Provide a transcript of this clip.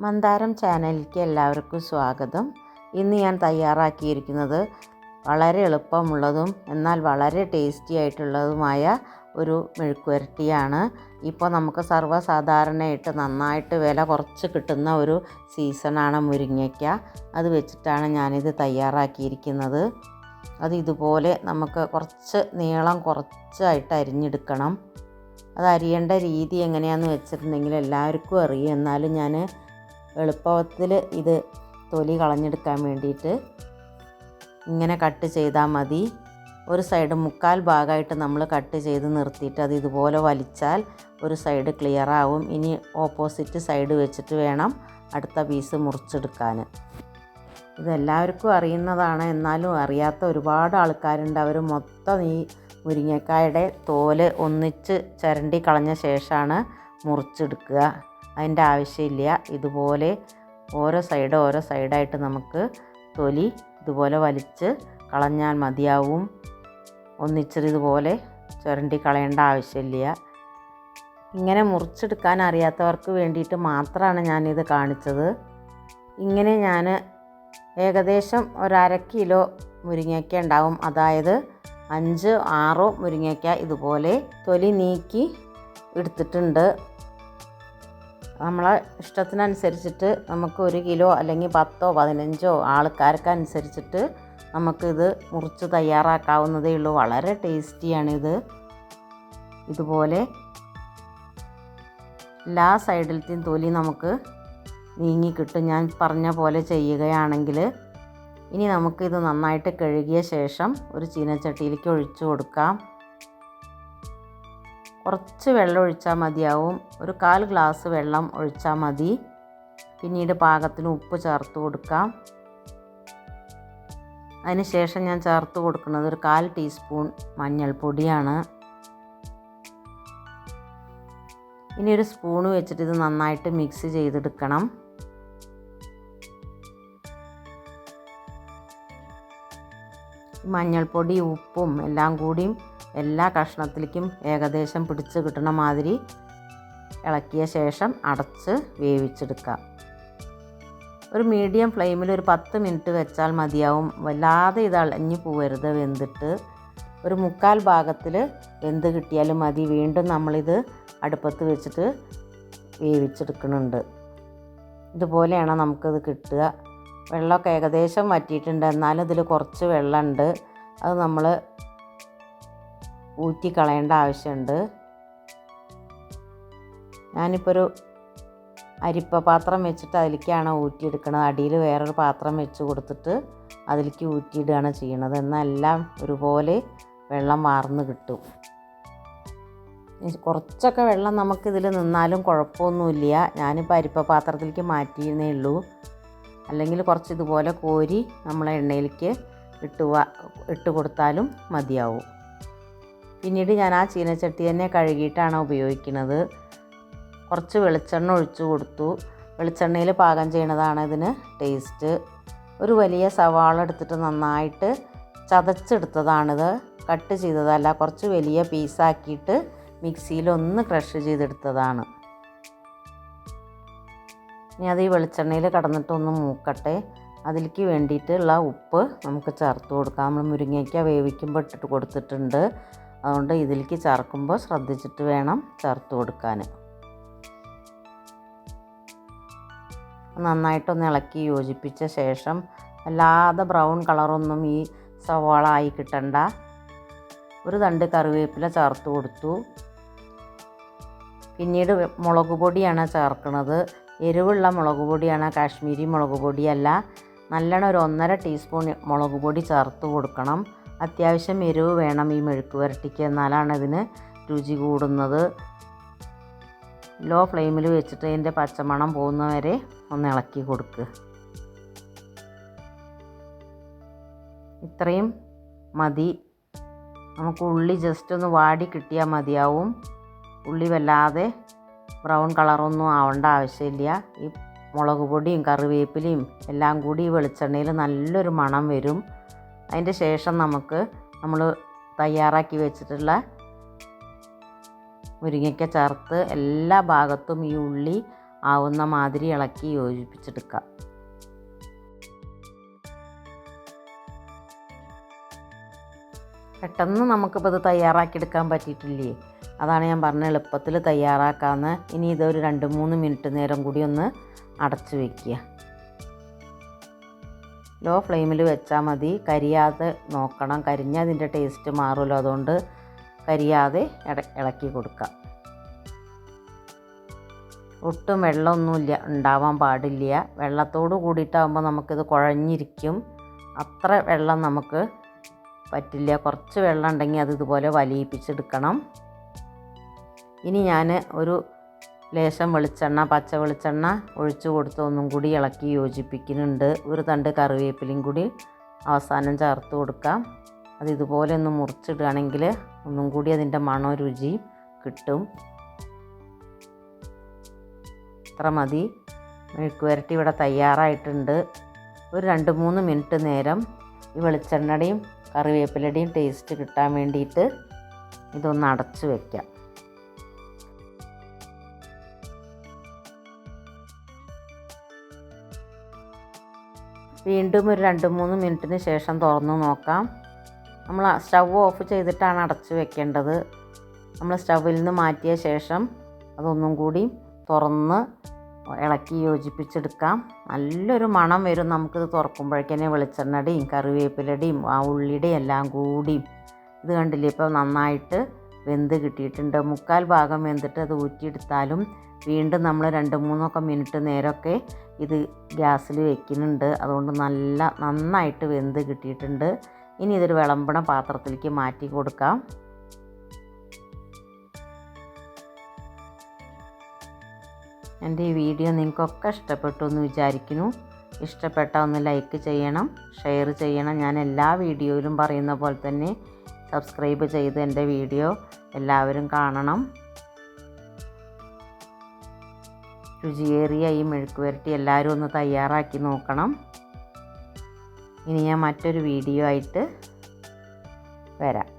മന്ദാരം ചാനലിലേക്ക് എല്ലാവർക്കും സ്വാഗതം. ഇന്ന് ഞാൻ തയ്യാറാക്കിയിരിക്കുന്നത് വളരെ എളുപ്പമുള്ളതും എന്നാൽ വളരെ ടേസ്റ്റി ആയിട്ടുള്ളതുമായ ഒരു മെഴുക്കുവരട്ടിയാണ്. ഇപ്പോൾ നമുക്ക് സർവ്വസാധാരണയായിട്ട് നന്നായിട്ട് വില കുറച്ച് കിട്ടുന്ന ഒരു സീസണാണ് മുരിങ്ങയ്ക്ക. അത് വെച്ചിട്ടാണ് ഞാനിത് തയ്യാറാക്കിയിരിക്കുന്നത്. അത് ഇതുപോലെ നമുക്ക് കുറച്ച് നീളം കുറച്ചായിട്ട് അരിഞ്ഞെടുക്കണം. അത് അരിയേണ്ട രീതി എങ്ങനെയാണെന്ന് വെച്ചിട്ടുണ്ടെങ്കിൽ എല്ലാവർക്കും അറിയും. എന്നാലും ഞാൻ എളുപ്പത്തിൽ ഇത് തൊലി കളഞ്ഞെടുക്കാൻ വേണ്ടിയിട്ട് ഇങ്ങനെ കട്ട് ചെയ്താൽ മതി. ഒരു സൈഡ് മുക്കാൽ ഭാഗമായിട്ട് നമ്മൾ കട്ട് ചെയ്ത് നിർത്തിയിട്ട് അത് ഇതുപോലെ വലിച്ചാൽ ഒരു സൈഡ് ക്ലിയർ ആവും. ഇനി ഓപ്പോസിറ്റ് സൈഡ് വെച്ചിട്ട് വേണം അടുത്ത പീസ് മുറിച്ചെടുക്കാൻ. ഇതെല്ലാവർക്കും അറിയുന്നതാണ്, എന്നാലും അറിയാത്ത ഒരുപാട് ആൾക്കാരുണ്ട്. അവർ മൊത്തം ഈ മുരിങ്ങക്കായുടെ തോല് ഒന്നിച്ച് ചരണ്ടി കളഞ്ഞ ശേഷമാണ് മുറിച്ചെടുക്കുക. അതിൻ്റെ ആവശ്യമില്ല. ഇതുപോലെ ഓരോ സൈഡായിട്ട് നമുക്ക് തൊലി ഇതുപോലെ വലിച്ച് കളഞ്ഞാൽ മതിയാവും. ഒന്നിച്ചിട്ട് ഇതുപോലെ ചുരണ്ടി കളയേണ്ട ആവശ്യമില്ല. ഇങ്ങനെ മുറിച്ചെടുക്കാൻ അറിയാത്തവർക്ക് വേണ്ടിയിട്ട് മാത്രമാണ് ഞാനിത് കാണിച്ചത്. ഇങ്ങനെ ഞാൻ ഏകദേശം 1/2 കിലോ മുരിങ്ങയ്ക്ക ഉണ്ടാവും. അതായത് 5-6 മുരിങ്ങയ്ക്ക ഇതുപോലെ തൊലി നീക്കി എടുത്തിട്ടുണ്ട്. നമ്മളെ ഇഷ്ടത്തിനനുസരിച്ചിട്ട് നമുക്ക് 1 കിലോ അല്ലെങ്കിൽ 10-15 ആൾക്കാർക്കനുസരിച്ചിട്ട് നമുക്കിത് മുറിച്ച് തയ്യാറാക്കാവുന്നതേ ഉള്ളൂ. വളരെ ടേസ്റ്റിയാണിത്. ഇതുപോലെ എല്ലാ സൈഡിലത്തെയും തൊലി നമുക്ക് നീങ്ങി കിട്ടും ഞാൻ പറഞ്ഞ പോലെ ചെയ്യുകയാണെങ്കിൽ. ഇനി നമുക്കിത് നന്നായിട്ട് കഴുകിയ ശേഷം ഒരു ചീനച്ചട്ടിയിലേക്ക് ഒഴിച്ചു കൊടുക്കാം. കുറച്ച് വെള്ളം ഒഴിച്ചാൽ മതിയാവും. ഒരു 1/4 ഗ്ലാസ് വെള്ളം ഒഴിച്ചാൽ മതി. പിന്നീട് പാകത്തിന് ഉപ്പ് ചേർത്ത് കൊടുക്കാം. അതിന് ശേഷം ഞാൻ ചേർത്ത് കൊടുക്കുന്നത് ഒരു 1/4 ടീസ്പൂൺ മഞ്ഞൾപ്പൊടിയാണ്. ഇനി ഒരു സ്പൂണ് വെച്ചിട്ട് ഇത് നന്നായിട്ട് മിക്സ് ചെയ്തെടുക്കണം. മഞ്ഞൾപ്പൊടി ഉപ്പും എല്ലാം കൂടിയും എല്ലാ കഷ്ണത്തിലേക്കും ഏകദേശം പിടിച്ച് കിട്ടണ മാതിരി ഇളക്കിയ ശേഷം അടച്ച് വേവിച്ചെടുക്കാം. ഒരു മീഡിയം ഫ്ലെയിമിൽ ഒരു 10 മിനിറ്റ് വെച്ചാൽ മതിയാവും. വല്ലാതെ ഇത് അളഞ്ഞു പോവരുത്. വെന്തിട്ട് ഒരു 1/4 ഭാഗത്തിൽ വെന്ത് കിട്ടിയാലും മതി. വീണ്ടും നമ്മളിത് അടുപ്പത്ത് വെച്ചിട്ട് വേവിച്ചെടുക്കുന്നുണ്ട്. ഇതുപോലെയാണ് നമുക്കിത് കിട്ടുക. വെള്ളമൊക്കെ ഏകദേശം വറ്റിയിട്ടുണ്ട്, എന്നാലും ഇതിൽ കുറച്ച് വെള്ളമുണ്ട്. അത് നമ്മൾ ഊറ്റി കളയേണ്ട ആവശ്യമുണ്ട്. ഞാനിപ്പോൾ ഒരു അരിപ്പ പാത്രം വെച്ചിട്ട് അതിലേക്കാണ് ഊറ്റിയെടുക്കുന്നത്. അടിയിൽ വേറൊരു പാത്രം വെച്ച് കൊടുത്തിട്ട് അതിലേക്ക് ഊറ്റിയിടുകയാണ് ചെയ്യണത്. എന്നാൽ എല്ലാം ഒരുപോലെ വെള്ളം വാർന്ന് കിട്ടും. കുറച്ചൊക്കെ വെള്ളം നമുക്കിതിൽ നിന്നാലും കുഴപ്പമൊന്നുമില്ല. ഞാനിപ്പോൾ അരിപ്പ പാത്രത്തിലേക്ക് മാറ്റിയിരുന്നേ ഉള്ളൂ. അല്ലെങ്കിൽ കുറച്ച് ഇതുപോലെ കോരി നമ്മൾ എണ്ണയിലേക്ക് ഇട്ട് കൊടുത്താലും മതിയാവും. പിന്നീട് ഞാൻ ആ ചീനച്ചട്ടി തന്നെ കഴുകിയിട്ടാണ് ഉപയോഗിക്കുന്നത്. കുറച്ച് വെളിച്ചെണ്ണ ഒഴിച്ചു കൊടുത്തു. വെളിച്ചെണ്ണയിൽ പാകം ചെയ്യണതാണ് ഇതിന് ടേസ്റ്റ്. ഒരു വലിയ സവാള എടുത്തിട്ട് നന്നായിട്ട് ചതച്ചെടുത്തതാണിത്, കട്ട് ചെയ്തതല്ല. കുറച്ച് വലിയ പീസാക്കിയിട്ട് മിക്സിയിൽ ഒന്ന് ക്രഷ് ചെയ്തെടുത്തതാണ്. ഇനി അത് ഈ വെളിച്ചെണ്ണയിൽ കടന്നിട്ടൊന്ന് മൂക്കട്ടെ. അതിലേക്ക് വേണ്ടിയിട്ടുള്ള ഉപ്പ് നമുക്ക് ചേർത്ത് കൊടുക്കാം. നമ്മൾ മുരിങ്ങയ്ക്ക വേവിക്കുമ്പോൾ ഇട്ടിട്ട് കൊടുത്തിട്ടുണ്ട്. അതുകൊണ്ട് ഇതിലേക്ക് ചേർക്കുമ്പോൾ ശ്രദ്ധിച്ചിട്ട് വേണം ചേർത്ത് കൊടുക്കാൻ. നന്നായിട്ടൊന്ന് ഇളക്കി യോജിപ്പിച്ച ശേഷം, അല്ലാതെ ബ്രൗൺ കളറൊന്നും ഈ സവാള ആയി കിട്ടണ്ട, ഒരു തണ്ട് കറിവേപ്പില ചേർത്ത് കൊടുത്തു. പിന്നീട് മുളക് പൊടിയാണ് ചേർക്കുന്നത്. എരിവുള്ള മുളക് പൊടിയാണ്, കാശ്മീരി മുളക് പൊടിയല്ല. നല്ലോണം ഒരു 1.5 ടീസ്പൂൺ മുളക് പൊടി ചേർത്ത് കൊടുക്കണം. അത്യാവശ്യം എരിവ് വേണം ഈ മെഴുക്ക് വരട്ടിക്ക്, എന്നാലാണ് ഇതിന് രുചി കൂടുന്നത്. ലോ ഫ്ലെയിമിൽ വെച്ചിട്ട് അതിൻ്റെ പച്ചമണം പോകുന്നവരെ ഒന്ന് ഇളക്കി കൊടുക്കുക. ഇത്രയും മതി. നമുക്ക് ഉള്ളി ജസ്റ്റ് ഒന്ന് വാടി കിട്ടിയാൽ മതിയാവും. ഉള്ളി വല്ലാതെ ബ്രൗൺ കളറൊന്നും ആവേണ്ട ആവശ്യമില്ല. ഈ മുളക് പൊടിയും കറിവേപ്പിലയും എല്ലാം കൂടി ഈ വെളിച്ചെണ്ണയിൽ നല്ലൊരു മണം വരും. അതിൻ്റെ ശേഷം നമ്മൾ തയ്യാറാക്കി വെച്ചിട്ടുള്ള മുരിങ്ങയ്ക്ക ചേർത്ത് എല്ലാ ഭാഗത്തും ഈ ഉള്ളി ആവുന്ന മാതിരി ഇളക്കി യോജിപ്പിച്ചെടുക്കാം. പെട്ടെന്ന് നമുക്കിപ്പോൾ ഇത് തയ്യാറാക്കിയെടുക്കാൻ പറ്റിയിട്ടില്ലേ, അതാണ് ഞാൻ പറഞ്ഞ എളുപ്പത്തിൽ തയ്യാറാക്കാമെന്ന്. ഇനി ഇതൊരു 2-3 മിനിറ്റ് നേരം കൂടി ഒന്ന് അടച്ച് വയ്ക്കുക. ലോ ഫ്ലെയിമിൽ വെച്ചാൽ മതി, കരിയാതെ നോക്കണം. കരിഞ്ഞാൽ അതിൻ്റെ ടേസ്റ്റ് മാറുമല്ലോ, അതുകൊണ്ട് കരിയാതെ ഇളക്കി കൊടുക്കാം. ഒട്ടും വെള്ളമൊന്നുമില്ല ഉണ്ടാവാൻ പാടില്ല. വെള്ളത്തോട് കൂടിയിട്ടാകുമ്പോൾ നമുക്കിത് കുഴഞ്ഞിരിക്കും. അത്ര വെള്ളം നമുക്ക് പറ്റില്ല. കുറച്ച് വെള്ളം ഉണ്ടെങ്കിൽ അത് ഇതുപോലെ വലിയിപ്പിച്ചെടുക്കണം. ഇനി ഞാൻ ഒരു ലേശം വെളിച്ചെണ്ണ, പച്ച വെളിച്ചെണ്ണ ഒഴിച്ചു കൊടുത്ത് ഒന്നും കൂടി ഇളക്കി യോജിപ്പിക്കുന്നുണ്ട്. ഒരു തണ്ട് കറിവേപ്പിലയും കൂടി അവസാനം ചേർത്ത് കൊടുക്കാം. അത് ഇതുപോലെ ഒന്ന് മുറിച്ചിടുകയാണെങ്കിൽ ഒന്നും കൂടി അതിൻ്റെ മണവും രുചിയും കിട്ടും. ഇത്ര മതി. മെഴുക്ക് പുരട്ടി ഇവിടെ തയ്യാറായിട്ടുണ്ട്. ഒരു 2-3 മിനിറ്റ് നേരം ഈ വെളിച്ചെണ്ണയുടെയും കറിവേപ്പിലയുടെയും ടേസ്റ്റ് കിട്ടാൻ വേണ്ടിയിട്ട് ഇതൊന്ന് അടച്ച് വയ്ക്കാം. വീണ്ടും ഒരു 2-3 മിനിറ്റിന് ശേഷം തുറന്ന് നോക്കാം. നമ്മൾ സ്റ്റൗ ഓഫ് ചെയ്തിട്ടാണ് അടച്ച് വെക്കേണ്ടത്. നമ്മൾ സ്റ്റൗവിൽ നിന്ന് മാറ്റിയ ശേഷം അതൊന്നും കൂടി തുറന്ന് ഇളക്കി യോജിപ്പിച്ചെടുക്കാം. നല്ലൊരു മണം വരും നമുക്കിത് തുറക്കുമ്പോഴേക്കന്നെ, വെളിച്ചെണ്ണയുടെയും കറിവേപ്പിലയുടെയും ആ ഉള്ളിയുടെയും എല്ലാം കൂടി. ഇത് കണ്ടില്ലേ, ഇപ്പോൾ നന്നായിട്ട് വെന്ത് കിട്ടിയിട്ടുണ്ട്. 1/4 ഭാഗം വെന്തിട്ട് അത് ഊറ്റിയെടുത്താലും വീണ്ടും നമ്മൾ 2-3 മിനിറ്റ് നേരമൊക്കെ ഇത് ഗ്യാസിൽ വെക്കുന്നുണ്ട്. അതുകൊണ്ട് നന്നായിട്ട് വെന്ത് കിട്ടിയിട്ടുണ്ട്. ഇനി ഇതൊരു വിളമ്പണ പാത്രത്തിലേക്ക് മാറ്റി കൊടുക്കാം. എൻ്റെ ഈ വീഡിയോ നിങ്ങൾക്കൊക്കെ ഇഷ്ടപ്പെട്ടു എന്ന് വിചാരിക്കുന്നു. ഇഷ്ടപ്പെട്ടാൽ ഒന്ന് ലൈക്ക് ചെയ്യണം, ഷെയർ ചെയ്യണം. ഞാൻ എല്ലാ വീഡിയോയിലും പറയുന്ന പോലെ തന്നെ സബ്സ്ക്രൈബ് ചെയ്ത് എൻ്റെ വീഡിയോ എല്ലാവരും കാണണം. രുചിയേറിയ ഈ മെഴുക്ക് പുരട്ടി എല്ലാവരും ഒന്ന് തയ്യാറാക്കി നോക്കണം. ഇനി ഞാൻ മറ്റൊരു വീഡിയോ ആയിട്ട് വരാം.